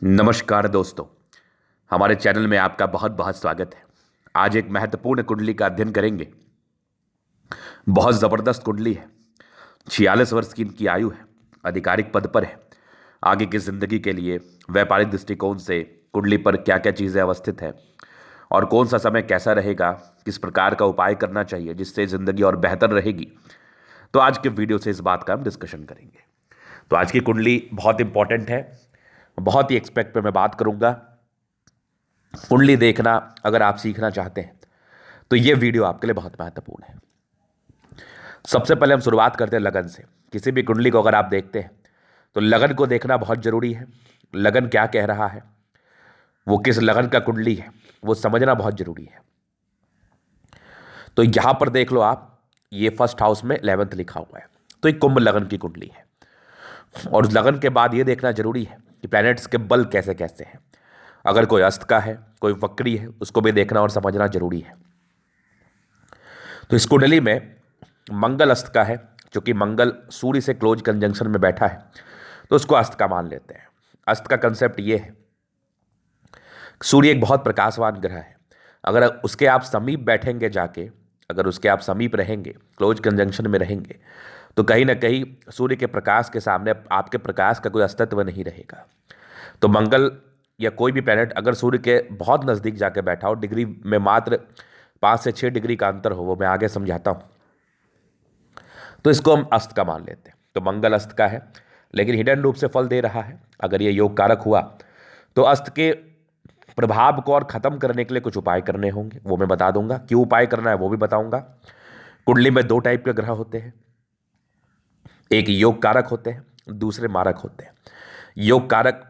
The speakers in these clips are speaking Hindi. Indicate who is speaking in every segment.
Speaker 1: नमस्कार दोस्तों। हमारे चैनल में आपका बहुत बहुत स्वागत है। आज एक महत्वपूर्ण कुंडली का अध्ययन करेंगे। बहुत ज़बरदस्त कुंडली है। 46 वर्ष की इनकी आयु है। आधिकारिक पद पर है। आगे की ज़िंदगी के लिए व्यापारिक दृष्टिकोण से कुंडली पर क्या क्या चीज़ें अवस्थित है और कौन सा समय कैसा रहेगा, किस प्रकार का उपाय करना चाहिए जिससे ज़िंदगी और बेहतर रहेगी। तो आज के वीडियो से इस बात का हम डिस्कशन करेंगे। तो आज की कुंडली बहुत इंपॉर्टेंट है। बहुत ही एक्सपेक्ट पे मैं बात करूंगा। कुंडली देखना अगर आप सीखना चाहते हैं तो ये वीडियो आपके लिए बहुत महत्वपूर्ण है। सबसे पहले हम शुरुआत करते हैं लगन से। किसी भी कुंडली को अगर आप देखते हैं तो लगन को देखना बहुत जरूरी है। लगन क्या कह रहा है, वो किस लगन का कुंडली है, वो समझना बहुत जरूरी है। तो यहां पर देख लो आप, ये फर्स्ट हाउस में 11th लिखा हुआ है, तो एक कुंभ लगन की कुंडली है। और उस लगन के बाद ये देखना जरूरी है कि प्लैनेट्स के बल कैसे कैसे हैं। अगर कोई अस्त का है, कोई वक्री है, उसको भी देखना और समझना जरूरी है। तो इस कुंडली में मंगल अस्त का है, क्योंकि मंगल सूर्य से क्लोज कंजंक्शन में बैठा है, तो उसको अस्त का मान लेते हैं। अस्त का कंसेप्ट ये है, सूर्य एक बहुत प्रकाशवान ग्रह है। अगर उसके आप समीप बैठेंगे जाके, अगर उसके आप समीप रहेंगे, क्लोज कंजंक्शन में रहेंगे, तो कहीं ना कहीं सूर्य के प्रकाश के सामने आपके प्रकाश का कोई अस्तित्व नहीं रहेगा। तो मंगल या कोई भी प्लैनेट अगर सूर्य के बहुत नज़दीक जाके बैठा हो, डिग्री में मात्र 5 से 6 डिग्री का अंतर हो, वो मैं आगे समझाता हूँ, तो इसको हम अस्त का मान लेते हैं। तो मंगल अस्त का है, लेकिन हिडन रूप से फल दे रहा है। अगर ये योग कारक हुआ तो अस्त के प्रभाव को और खत्म करने के लिए कुछ उपाय करने होंगे, वो मैं बता दूंगा। क्यों उपाय करना है वो भी बताऊंगा। कुंडली में दो टाइप के ग्रह होते हैं, एक योग कारक होते हैं, दूसरे मारक होते हैं। योग कारक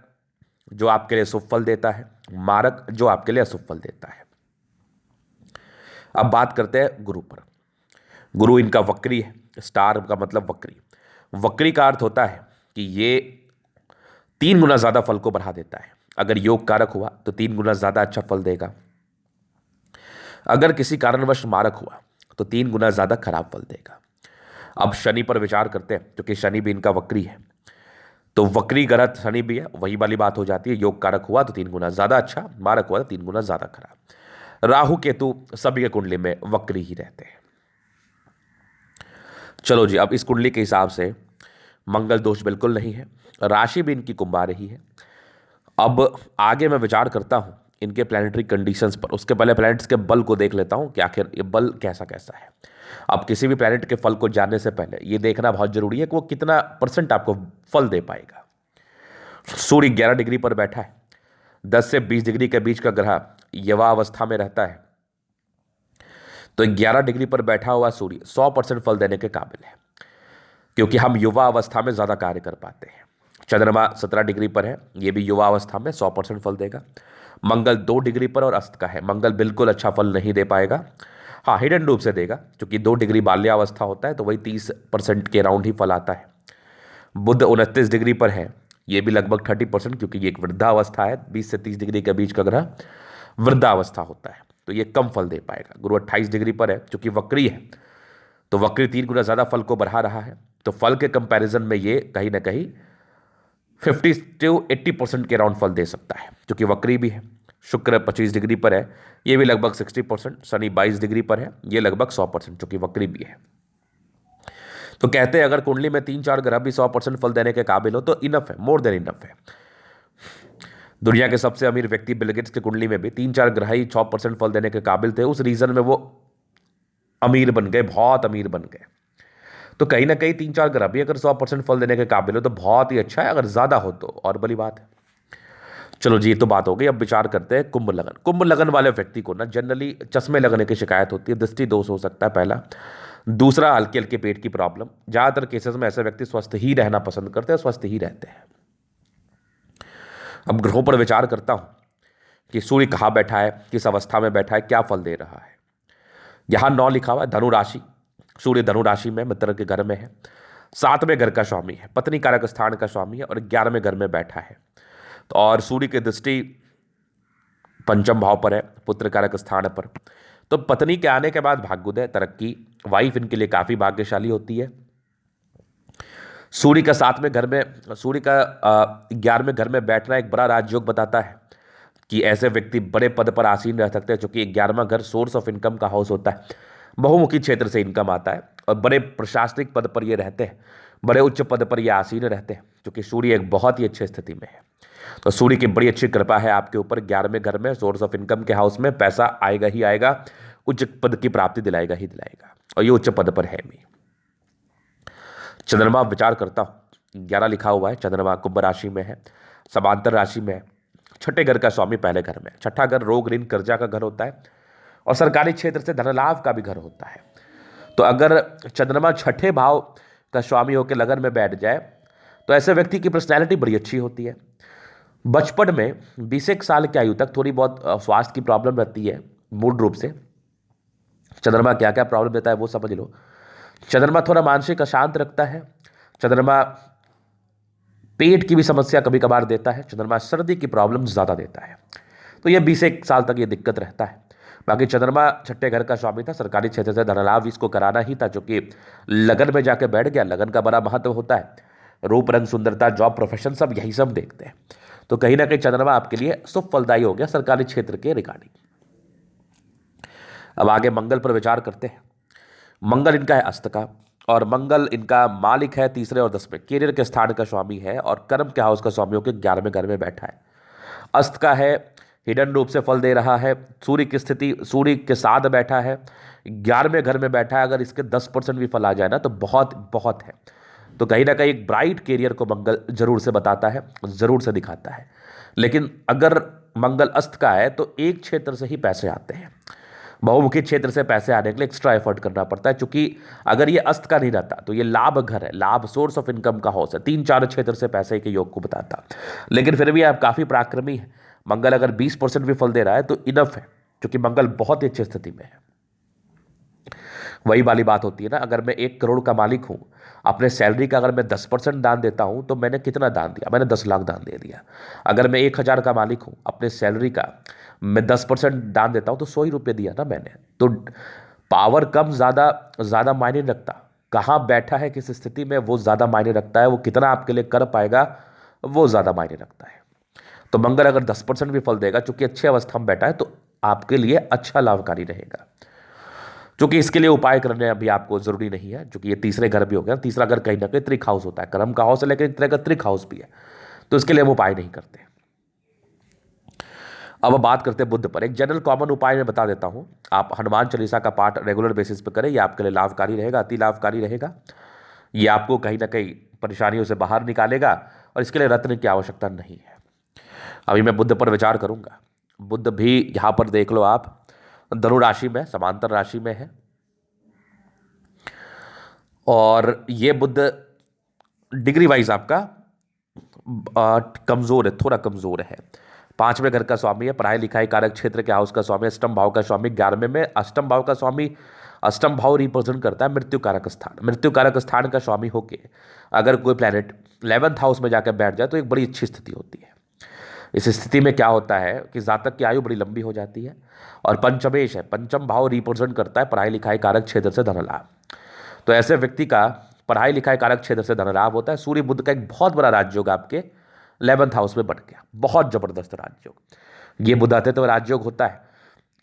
Speaker 1: जो आपके लिए शुभ फल देता है, मारक जो आपके लिए अशुभ फल देता है। अब बात करते हैं गुरु पर। गुरु इनका वक्री है। स्टार का मतलब वक्री। वक्री का अर्थ होता है कि ये 3 गुना ज्यादा फल को बढ़ा देता है। अगर योग कारक हुआ तो 3 गुना ज्यादा अच्छा फल देगा। अगर किसी कारणवश मारक हुआ तो 3 गुना ज्यादा खराब फल देगा। अब शनि पर विचार करते हैं, क्योंकि शनि भी इनका वक्री है। तो वक्री ग्रह शनि भी है, वही वाली बात हो जाती है। योग कारक हुआ तो 3 गुना ज्यादा अच्छा, मारक हुआ तो 3 गुना ज्यादा खराब। राहु केतु सभी के कुंडली में वक्री ही रहते हैं। चलो जी, अब इस कुंडली के हिसाब से मंगल दोष बिल्कुल नहीं है। राशि भी इनकी कुंभ आ रही है। अब आगे मैं विचार करता हूं इनके प्लैनेटरी कंडीशंस पर। उसके पहले प्लैनेट्स के बल को देख लेता हूं कि आखिर ये बल कैसा कैसा है। अब किसी भी प्लैनेट के फल को जानने से पहले ये देखना बहुत जरूरी है कि वो कितना परसेंट आपको फल दे पाएगा। सूर्य 11 डिग्री पर बैठा है। 10 से 20 डिग्री के बीच का ग्रह युवा अवस्था में रहता है। तो 11 डिग्री पर बैठा हुआ सूर्य 100% फल देने के काबिल है, क्योंकि हम युवा अवस्था में ज़्यादा कार्य कर पाते हैं। चंद्रमा 17 डिग्री पर है, ये भी युवा अवस्था में 100% फल देगा। मंगल 2 डिग्री पर और अस्त का है। मंगल बिल्कुल अच्छा फल नहीं दे पाएगा। हाँ, हिडन रूप से देगा, क्योंकि 2 डिग्री बाल्यावस्था होता है, तो वही 30% के राउंड ही फल आता है। बुध 29 डिग्री पर है, ये भी लगभग 30%, क्योंकि ये एक वृद्धावस्था है। 20 से 30 डिग्री के बीच का ग्रह वृद्धावस्था होता है, तो ये कम फल दे पाएगा। गुरु 28 डिग्री पर है, चूंकि वक्री है, तो वक्री 3 गुना ज्यादा फल को बढ़ा रहा है। तो फल के कंपैरिजन में ये कहीं ना कहीं 50 से 80% के राउंड फल दे सकता है, क्योंकि वक्री भी है। शुक्र 25 डिग्री पर है, ये भी लगभग 60%। शनि 22 डिग्री पर है, ये लगभग 100%, चूंकि वक्री भी है। तो कहते हैं अगर कुंडली में 3-4 ग्रह भी 100% फल देने के काबिल हो तो इनफ है, मोर देन इनफ है। दुनिया के सबसे अमीर व्यक्ति बिल गेट्स की कुंडली में भी 3-4 ग्रह ही 100% फल देने के काबिल थे। उस रीजन में वो अमीर बन गए, बहुत अमीर बन गए। तो कहीं ना कहीं 3-4 ग्रह भी अगर 100% फल देने के काबिल हो तो बहुत ही अच्छा है। अगर ज्यादा हो तो और बड़ी बात है। चलो जी, ये तो बात हो गई। अब विचार करते हैं कुंभ लगन। कुंभ लगन वाले व्यक्ति को ना जनरली चश्मे लगने की शिकायत होती है, दृष्टि दोष हो सकता है पहला। दूसरा, हल्के हल्के पेट की प्रॉब्लम। ज्यादातर केसेस में ऐसे व्यक्ति स्वस्थ ही रहना पसंद करते हैं, स्वस्थ ही रहते हैं। अब ग्रहों पर विचार करता हूं कि सूर्य कहाँ बैठा है, किस अवस्था में बैठा है, क्या फल दे रहा है। यहां 9 लिखा हुआ है, धनु राशि। सूर्य धनु राशि में, मित्र के घर में है। 7वें घर का स्वामी है, पत्नी कारक स्थान का स्वामी है, और 11वें घर में बैठा है। तो और सूर्य की दृष्टि पंचम भाव पर है, पुत्र कारक स्थान पर। तो पत्नी के आने के बाद भाग्योदय, तरक्की, वाइफ इनके लिए काफी भाग्यशाली होती है। सूर्य का 7वें घर में, सूर्य का 11वें घर में बैठना एक बड़ा राजयोग बताता है कि ऐसे व्यक्ति बड़े पद पर आसीन रह सकते हैं, क्योंकि 11वां घर सोर्स ऑफ इनकम का हाउस होता है। बहुमुखी क्षेत्र से इनकम आता है और बड़े प्रशासनिक पद पर ये रहते हैं, बड़े उच्च पद पर ये आसीन रहते हैं, क्योंकि सूर्य एक बहुत ही अच्छी स्थिति में है। तो सूर्य की बड़ी अच्छी कृपा है आपके ऊपर। 11वें घर में सोर्स ऑफ इनकम के हाउस में पैसा आएगा ही आएगा, उच्च पद की प्राप्ति दिलाएगा ही दिलाएगा, और ये उच्च पद पर है भी। चंद्रमा विचार करता हूँ, 11 लिखा हुआ है, चंद्रमा कुंभ राशि में है, समांतर राशि में है, छठे घर का स्वामी पहले घर में। छठा घर रोग ऋण कर्जा का घर होता है और सरकारी क्षेत्र से धन लाभ का भी घर होता है। तो अगर चंद्रमा छठे भाव का स्वामी होकर लगन में बैठ जाए तो ऐसे व्यक्ति की पर्सनैलिटी बड़ी अच्छी होती है। बचपन में 20 साल की आयु तक थोड़ी बहुत स्वास्थ्य की प्रॉब्लम रहती है। मूल रूप से चंद्रमा क्या क्या प्रॉब्लम देता है वो समझ लो। चंद्रमा थोड़ा मानसिक अशांत रखता है। चंद्रमा पेट की भी समस्या कभी कभार देता है। चंद्रमा सर्दी की प्रॉब्लम ज़्यादा देता है। तो ये 20 साल तक ये दिक्कत रहता है। बाकी चंद्रमा छठे घर का स्वामी था, सरकारी क्षेत्र से धनलाभ इसको कराना ही था, क्योंकि लगन में जाके बैठ गया। लगन का बड़ा महत्व होता है। रूप रंग सुंदरता जॉब प्रोफेशन सब यही सब देखते हैं। तो कहीं ना कहीं चंद्रमा आपके लिए शुभ फलदायी हो गया सरकारी क्षेत्र के रिगार्डिंग। अब आगे मंगल पर विचार करते हैं। मंगल इनका है अस्त का, और मंगल इनका मालिक है 3रे और 10वें, कैरियर के स्थान का स्वामी है और कर्म के हाउस का स्वामी होकर 11वें घर में बैठा है। अस्त का है, हिडन रूप से फल दे रहा है। सूर्य की स्थिति सूर्य के साथ बैठा है, 11वें घर में बैठा है। अगर इसके 10% भी फल आ जाए ना तो बहुत बहुत है। तो कहीं ना कहीं एक ब्राइट कैरियर को मंगल जरूर से बताता है, जरूर से दिखाता है। लेकिन अगर मंगल अस्त का है तो एक क्षेत्र से ही पैसे आते हैं। बहुमुखी क्षेत्र से पैसे आने के लिए एक्स्ट्रा एफर्ट करना पड़ता है, क्योंकि अगर ये अस्त का नहीं रहता तो ये लाभ घर है, लाभ सोर्स ऑफ इनकम का हाउस है, 3-4 क्षेत्र से पैसे के योग को बताता। लेकिन फिर भी आप काफ़ी पराक्रमी है। मंगल अगर 20% भी फल दे रहा है तो इनफ है, क्योंकि मंगल बहुत ही अच्छी स्थिति में है। वही वाली बात होती है ना, अगर मैं 1 करोड़ का मालिक हूं, अपने सैलरी का अगर मैं 10% दान देता हूं तो मैंने कितना दान दिया? मैंने 10 लाख दान दे दिया। अगर मैं 1,000 का मालिक हूं, अपने सैलरी का मैं 10% दान देता हूं तो 100 ही रुपये दिया ना मैंने। तो पावर कम ज़्यादा ज़्यादा मायने रखता, कहाँ बैठा है किस स्थिति में वो ज़्यादा मायने रखता है। वो कितना आपके लिए कर पाएगा वो ज़्यादा मायने रखता है। तो मंगल अगर 10% भी फल देगा, चूंकि अच्छी अवस्था में बैठा है, तो आपके लिए अच्छा लाभकारी रहेगा। क्योंकि इसके लिए उपाय करने अभी आपको जरूरी नहीं है, क्योंकि ये 3रे घर भी हो गया। 3रा घर कहीं ना कहीं त्रिक हाउस होता है, कर्म का हाउस है, लेकिन एक तरह का त्रिक हाउस भी है। तो इसके लिए हम उपाय नहीं करते। अब बात करते हैं बुध पर। एक जनरल कॉमन उपाय मैं बता देता हूं। आप हनुमान चालीसा का पाठ रेगुलर बेसिस पे करें, ये आपके लिए लाभकारी रहेगा, अति लाभकारी रहेगा। ये आपको कहीं ना कहीं परेशानियों से बाहर निकालेगा, और इसके लिए रत्न की आवश्यकता नहीं है। अभी मैं बुध पर विचार करूंगा। बुध भी यहां पर देख लो आप, धनु राशि में, समांतर राशि में है, और ये बुध डिग्री वाइज आपका कमजोर है, थोड़ा कमजोर है। 5वें घर का स्वामी है, पढ़ाई लिखाई कारक क्षेत्र के हाउस का स्वामी, अष्टम भाव का स्वामी 11वें में। अष्टम भाव का स्वामी, अष्टम भाव रिप्रेजेंट करता है मृत्यु कारक स्थान। मृत्यु कारक स्थान का स्वामी होके अगर कोई प्लैनेट 11th हाउस में जाकर बैठ जाए तो एक बड़ी अच्छी स्थिति होती है। इस स्थिति में क्या होता है कि जातक की आयु बड़ी लंबी हो जाती है। और पंचमेश है, पंचम भाव रिप्रेजेंट करता है पढ़ाई लिखाई कारक क्षेत्र से धन लाभ। तो ऐसे व्यक्ति का पढ़ाई लिखाई कारक क्षेत्र से धन लाभ होता है। सूर्य बुध का एक बहुत बड़ा राजयोग आपके 11th हाउस में बढ़ गया, बहुत जबरदस्त राजयोग। ये बुध आते तो राजयोग होता है।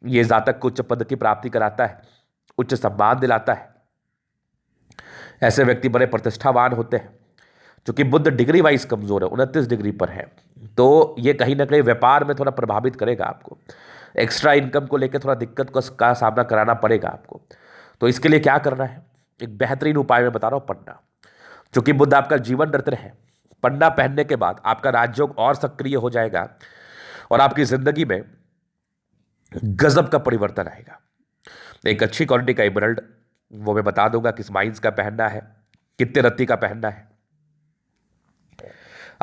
Speaker 1: ये जातक को उच्च पद की प्राप्ति कराता है, उच्च सम्मान दिलाता है। ऐसे व्यक्ति बड़े प्रतिष्ठावान होते हैं। क्योंकि बुध डिग्री वाइज कमजोर है, 29 डिग्री पर है, तो ये कहीं ना कहीं व्यापार में थोड़ा प्रभावित करेगा आपको। एक्स्ट्रा इनकम को लेकर थोड़ा दिक्कत का सामना कराना पड़ेगा आपको। तो इसके लिए क्या करना है, एक बेहतरीन उपाय मैं बता रहा हूं, पन्ना। क्योंकि बुध आपका जीवन रत्न है। पन्ना पहनने के बाद आपका राजयोग और सक्रिय हो जाएगा और आपकी जिंदगी में गजब का परिवर्तन आएगा। एक अच्छी क्वालिटी का एमरल्ड, वो मैं बता दूंगा किस माइंस का पहनना है, कितने रत्ती का पहनना है,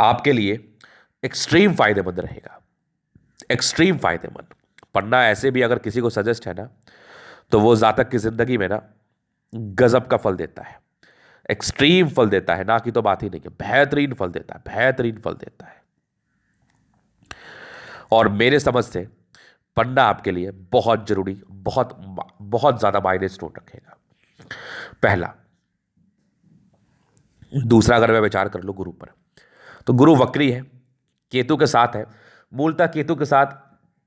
Speaker 1: आपके लिए एक्सट्रीम फायदेमंद रहेगा, एक्सट्रीम फायदेमंद। पन्ना ऐसे भी अगर किसी को सजेस्ट है ना, तो वो जातक की जिंदगी में ना गजब का फल देता है, एक्सट्रीम फल देता है, ना कि तो बात ही नहीं है, बेहतरीन फल देता है, बेहतरीन फल देता है। और मेरे समझ से पन्ना आपके लिए बहुत जरूरी, बहुत बहुत ज्यादा मायने स्टोर रखेगा। पहला, दूसरा अगर मैं विचार कर लूँ गुरु पर, तो गुरु वक्री है, केतु के साथ है। मूलतः केतु के साथ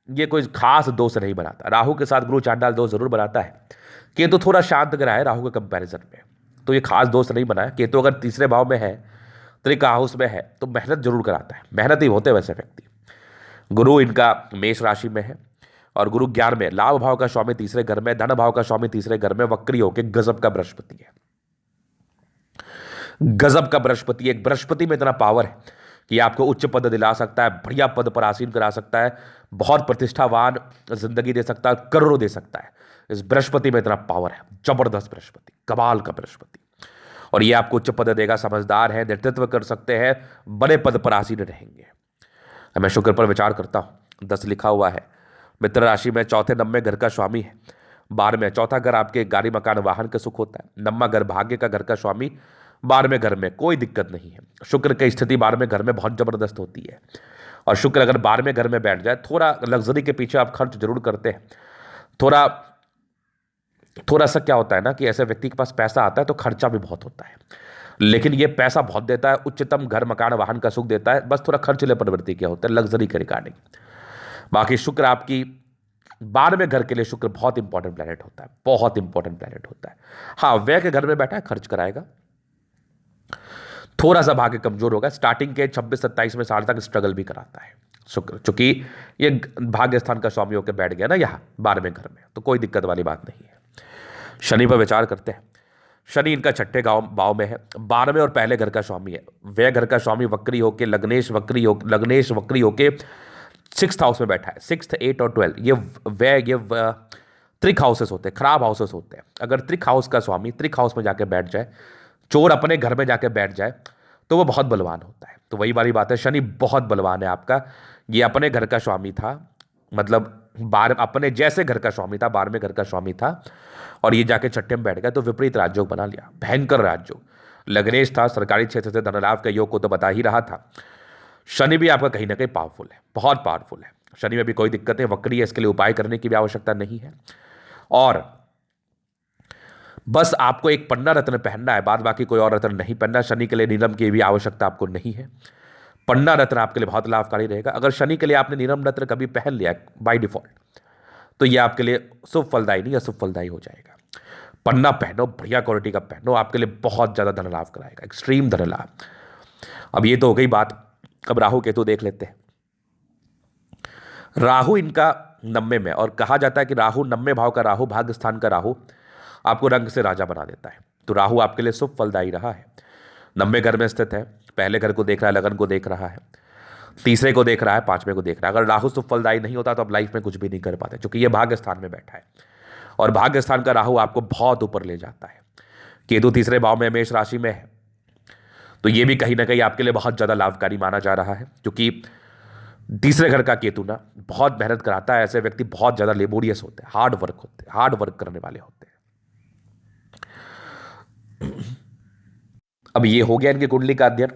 Speaker 1: ये कोई खास दोष नहीं बनाता। राहु के साथ गुरु चांडाल दोष जरूर बनाता है। केतु थोड़ा शांत ग्रह है राहु के कंपैरिजन में, तो ये खास दोष नहीं बना है। केतु अगर तीसरे भाव में है, त्रिका हाउस में है, तो मेहनत जरूर कराता है, मेहनत ही होते हैं वैसे व्यक्ति। गुरु इनका मेष राशि में है और गुरु 11 में, लाभ भाव का स्वामी तीसरे घर में, धन भाव का स्वामी तीसरे घर में, वक्री होकर गजब का बृहस्पति है। गजब का बृहस्पति, एक बृहस्पति में इतना पावर है कि आपको उच्च पद दिला सकता है, बढ़िया पद पर आसीन करा सकता है, बहुत प्रतिष्ठावान जिंदगी दे सकता है, करोड़ों दे सकता है। इस बृहस्पति में इतना पावर है, जबरदस्त बृहस्पति, कमाल का बृहस्पति। और ये आपको उच्च पद देगा, समझदार है, नेतृत्व कर सकते हैं, बड़े पद पर आसीन रहेंगे। मैं शुक्र पर विचार करता हूं। 10 लिखा हुआ है, मित्र राशि में, चौथे नंबर घर का स्वामी है। 12वें, चौथा घर आपके गाड़ी मकान वाहन का सुख होता है। नंबर घर भाग्य का घर का स्वामी, 12वें घर में कोई दिक्कत नहीं है। शुक्र की स्थिति 12वें घर में बहुत जबरदस्त होती है। और शुक्र अगर 12वें घर में बैठ जाए, थोड़ा लग्जरी के पीछे आप खर्च जरूर करते हैं। थोड़ा सा क्या होता है ना कि ऐसे व्यक्ति के पास पैसा आता है तो खर्चा भी बहुत होता है, लेकिन ये पैसा बहुत देता है, उच्चतम घर मकान वाहन का सुख देता है, बस थोड़ा खर्चीले प्रवृत्ति क्या होता है लग्जरी के रिगार्डिंग। बाकी शुक्र आपकी 12वें घर के लिए शुक्र बहुत इंपॉर्टेंट प्लैनेट होता है, बहुत इंपॉर्टेंट प्लैनेट होता है। हाँ, व्यय के घर में बैठा है, खर्च कराएगा, थोड़ा सा भाग्य कमजोर होगा। स्टार्टिंग के 26-27 में साल तक स्ट्रगल भी कराता है शुक्र, चूंकि ये भाग्य स्थान का स्वामी होकर बैठ गया ना यहाँ 12वें घर में, तो कोई दिक्कत वाली बात नहीं है। शनि पर विचार करते हैं। शनि इनका छठे भाव में है, 12वें और पहले घर का स्वामी है। व्यय घर का स्वामी वक्री होके, लग्नेश वक्री होके 6th हाउस में बैठा है। 6th, 8 और 12 ये व्यय, ये त्रिक हाउसेस होते हैं, खराब हाउसेस होते हैं। अगर त्रिक हाउस का स्वामी त्रिक हाउस में जाके बैठ जाए, चोर अपने घर में जाके बैठ जाए, तो वो बहुत बलवान होता है। तो वही वाली बात है, शनि बहुत बलवान है आपका। ये अपने घर का स्वामी था, मतलब अपने जैसे घर का स्वामी था, 12वें घर का स्वामी था, और ये जाके छठे में बैठ गया, तो विपरीत राजयोग बना लिया, भयंकर राजयोग। लग्नेश था, सरकारी क्षेत्र से धनलाभ का योग को तो बता ही रहा था। शनि भी आपका कहीं ना कहीं पावरफुल है, बहुत पावरफुल है। शनि में भी कोई दिक्कत है, वक्री है, इसके लिए उपाय करने की भी आवश्यकता नहीं है। और बस आपको एक पन्ना रत्न पहनना है, बाद बाकी कोई और रत्न नहीं पहनना। शनि के लिए नीलम की भी आवश्यकता आपको नहीं है। पन्ना रत्न आपके लिए बहुत लाभकारी रहेगा। अगर शनि के लिए आपने नीलम रत्न कभी पहन लिया बाय डिफॉल्ट, तो ये आपके लिए शुभ फलदायी नहीं, अशुभ फलदायी हो जाएगा। पन्ना पहनो, बढ़िया क्वालिटी का पहनो, आपके लिए बहुत ज़्यादा धन लाभ कराएगा, एक्सट्रीम धन लाभ। अब ये तो हो गई बात, अब राहु केतु देख लेते हैं। राहु इनका 90 में, और कहा जाता है कि राहु 90 भाव का राहु, भाग्य स्थान का राहु, आपको रंग से राजा बना देता है। तो राहु आपके लिए शुभ फलदायी रहा है। 90 घर में स्थित है, पहले घर को देख रहा है, लगन को देख रहा है, तीसरे को देख रहा है, 5वें को देख रहा है। अगर राहु शुभ फलदायी नहीं होता तो आप लाइफ में कुछ भी नहीं कर पाते, क्योंकि ये भाग्य स्थान में बैठा है, और भाग्य स्थान का राहु आपको बहुत ऊपर ले जाता है। केतु तीसरे भाव में मेष राशि में है, तो ये भी कहीं ना कहीं आपके लिए बहुत ज़्यादा लाभकारी माना जा रहा है, क्योंकि तीसरे घर का केतु ना बहुत मेहनत कराता है। ऐसे व्यक्ति बहुत ज़्यादा लेबोरियस होते हैं, हार्ड वर्क करने वाले होते हैं। अब ये हो गया इनकी कुंडली का अध्ययन।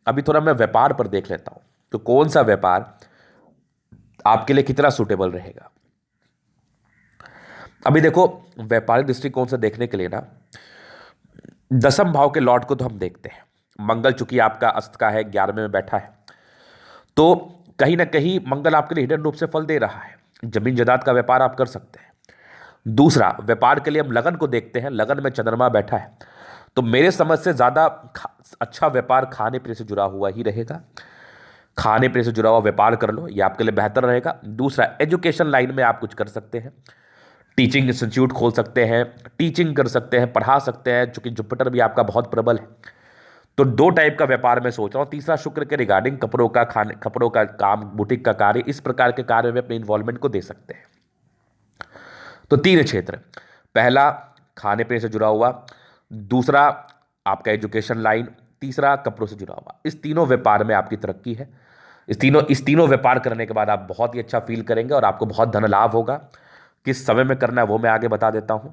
Speaker 1: अभी थोड़ा मैं व्यापार पर देख लेता हूं, तो कौन सा व्यापार आपके लिए कितना सूटेबल रहेगा। अभी देखो, व्यापारिक दृष्टिकोण से देखने के लिए ना 10वें भाव के लॉर्ड को तो हम देखते हैं। मंगल चूंकि आपका अस्त का है, 11वें में बैठा है, तो कहीं ना कहीं मंगल आपके लिए हिडन रूप से फल दे रहा है। जमीन जायदाद का व्यापार आप कर सकते हैं। दूसरा, व्यापार के लिए हम लगन को देखते हैं। लगन में चंद्रमा बैठा है, तो मेरे समझ से ज़्यादा अच्छा व्यापार खाने पीने से जुड़ा हुआ ही रहेगा। खाने पीने से जुड़ा हुआ व्यापार कर लो, ये आपके लिए बेहतर रहेगा। दूसरा, एजुकेशन लाइन में आप कुछ कर सकते हैं, टीचिंग इंस्टीट्यूट खोल सकते हैं, टीचिंग कर सकते हैं, पढ़ा सकते हैं, चूंकि जुपिटर भी आपका बहुत प्रबल है। तो 2 टाइप का व्यापार मैं सोच रहा हूँ। तीसरा, शुक्र के रिगार्डिंग कपड़ों का काम, बुटीक का कार्य, इस प्रकार के कार्य में अपने इन्वॉल्वमेंट को दे सकते हैं। तो 3 क्षेत्र, पहला खाने पीने से जुड़ा हुआ, दूसरा आपका एजुकेशन लाइन, तीसरा कपड़ों से जुड़ा हुआ। इस तीनों व्यापार में आपकी तरक्की है। इस तीनों व्यापार करने के बाद आप बहुत ही अच्छा फील करेंगे और आपको बहुत धन लाभ होगा। किस समय में करना है वो मैं आगे बता देता हूं।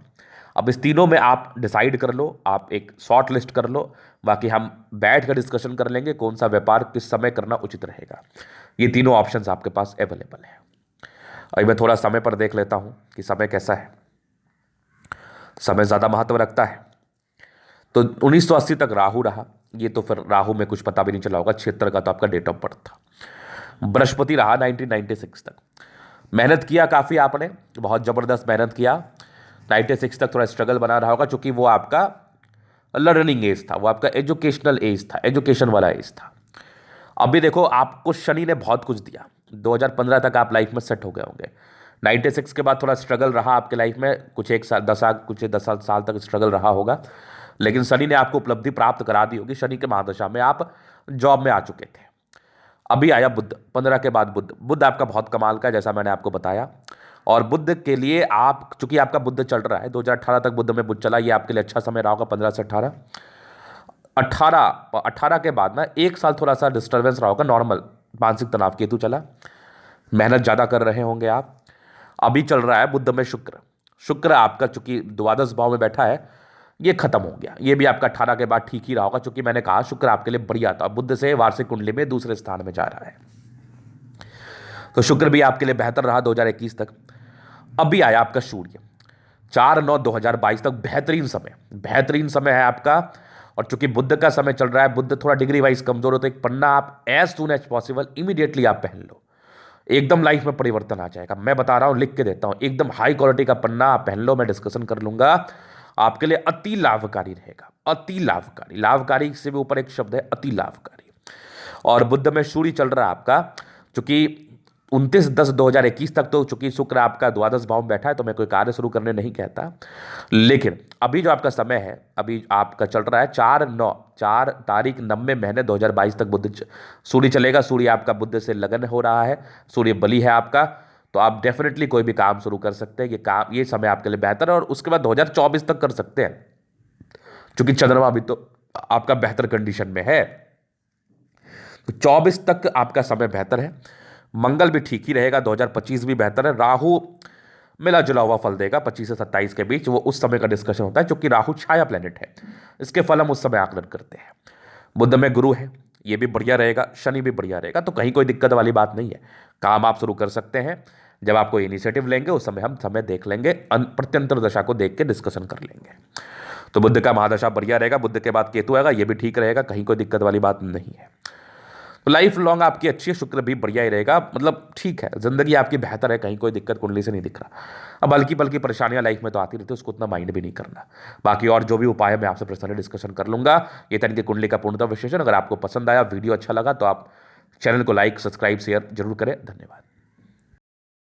Speaker 1: अब इस तीनों में आप डिसाइड कर लो, आप एक शॉर्ट लिस्ट कर लो, बाकी हम बैठ कर डिस्कशन कर लेंगे कौन सा व्यापार किस समय करना उचित रहेगा। ये तीनों ऑप्शंस आपके पास अवेलेबल है। अभी मैं थोड़ा समय पर देख लेता हूं कि समय कैसा है। समय ज़्यादा महत्व रखता है। तो 1980 तक राहु रहा, ये तो फिर राहु में कुछ पता भी नहीं चला होगा, क्षेत्र का तो आपका डेट ऑफ बर्थ था। बृहस्पति रहा 1996 तक, मेहनत किया काफ़ी आपने, बहुत ज़बरदस्त मेहनत किया। 96 तक थोड़ा स्ट्रगल बना रहा होगा, चूंकि वो आपका लर्निंग एज था, वो आपका एजुकेशनल एज था, एजुकेशन वाला एज था। अभी देखो आपको शनि ने बहुत कुछ दिया, 2015 तक आप लाइफ में सेट हो गए होंगे। 96 के बाद थोड़ा स्ट्रगल रहा आपके लाइफ में, कुछ 1 साल 10 साल कुछ 10 साल तक स्ट्रगल रहा होगा, लेकिन शनि ने आपको उपलब्धि प्राप्त करा दी होगी। शनि के महादशा में आप जॉब में आ चुके थे। अभी आया बुध, 15 के बाद बुध। बुध आपका बहुत कमाल का है, जैसा मैंने आपको बताया। और बुध के लिए आप, चूंकि आपका बुध चल रहा है 2018 तक बुध में बुध चला, ये आपके लिए अच्छा समय रहा होगा 15 से 18। 18 के बाद ना 1 साल थोड़ा सा डिस्टर्बेंस रहा होगा, नॉर्मल मानसिक तनाव, केतु चला, मेहनत ज़्यादा कर रहे होंगे आप। अभी चल रहा है बुध में शुक्र। शुक्र आपका चूंकि द्वादश भाव में बैठा है, ये खत्म हो गया। ये भी आपका 18 के बाद ठीक ही रहा होगा, चूंकि मैंने कहा शुक्र आपके लिए बढ़िया था, बुध से वार्षिक कुंडली में दूसरे स्थान में जा रहा है, तो शुक्र भी आपके लिए बेहतर रहा 2021 तक। अभी आया आपका सूर्य, 4/9/2022 तक, बेहतरीन समय है आपका। और चूंकि बुध का समय चल रहा है, बुध थोड़ा डिग्री वाइज कमजोर हो, तो एक पन्ना आप as soon as possible immediately आप पहन लो, एकदम लाइफ में परिवर्तन आ जाएगा। मैं बता रहा हूं, लिख के देता हूं, एकदम हाई क्वालिटी का पन्ना आप पहन लो, मैं डिस्कशन कर लूंगा, आपके लिए अति लाभकारी रहेगा। अति लाभकारी, लाभकारी से भी ऊपर एक शब्द है, अति लाभकारी। और बुध में सूर्य चल रहा है आपका, चूंकि 29/10/2021 तक, तो चूंकि शुक्र आपका द्वादश भाव में बैठा है, तो मैं कोई कार्य शुरू करने नहीं कहता। लेकिन अभी जो आपका समय है, अभी आपका चल रहा है 4 तारीख 9वें महीने 2022 तक बुध सूर्य चलेगा। सूर्य आपका बुध से लगन हो रहा है, सूर्य बली है आपका, तो आप डेफिनेटली कोई भी काम शुरू कर सकते हैं। ये समय आपके लिए बेहतर है, और उसके बाद 2024 तक कर सकते हैं, क्योंकि चंद्रमा अभी तो आपका बेहतर कंडीशन में है, तो 24 तक आपका समय बेहतर है। मंगल भी ठीक ही रहेगा, 2025 भी बेहतर है। राहु मिला जुला हुआ फल देगा 25 से 27 के बीच, वो उस समय का डिस्कशन होता है, क्योंकि राहु छाया प्लेनेट है, इसके फल हम उस समय आकलन करते हैं। बुध में गुरु है, ये भी बढ़िया रहेगा, शनि भी बढ़िया रहेगा, तो कहीं कोई दिक्कत वाली बात नहीं है, काम आप शुरू कर सकते हैं। जब आप कोई इनिशिएटिव लेंगे उस समय हम समय देख लेंगे, प्रत्यंतर दशा को देख के डिस्कशन कर लेंगे। तो बुध का महादशा बढ़िया रहेगा, बुध के बाद केतु आएगा, ये भी ठीक रहेगा, कहीं कोई दिक्कत वाली बात नहीं है। तो लाइफ लॉन्ग आपकी अच्छी है, शुक्र भी बढ़िया ही रहेगा, मतलब ठीक है, जिंदगी आपकी बेहतर है, कहीं कोई दिक्कत कुंडली से नहीं दिख रहा। अब हल्की पल्की परेशानियां लाइफ में तो आती रहती है, उसको उतना माइंड भी नहीं करना। बाकी और जो भी उपाय है मैं आपसे पर्सनली डिस्कशन कर लूंगा। ये तरीके कुंडली का पूर्णतः विश्लेषण। अगर आपको पसंद आया, वीडियो अच्छा लगा, तो आप चैनल को लाइक, सब्सक्राइब, शेयर जरूर करें। धन्यवाद।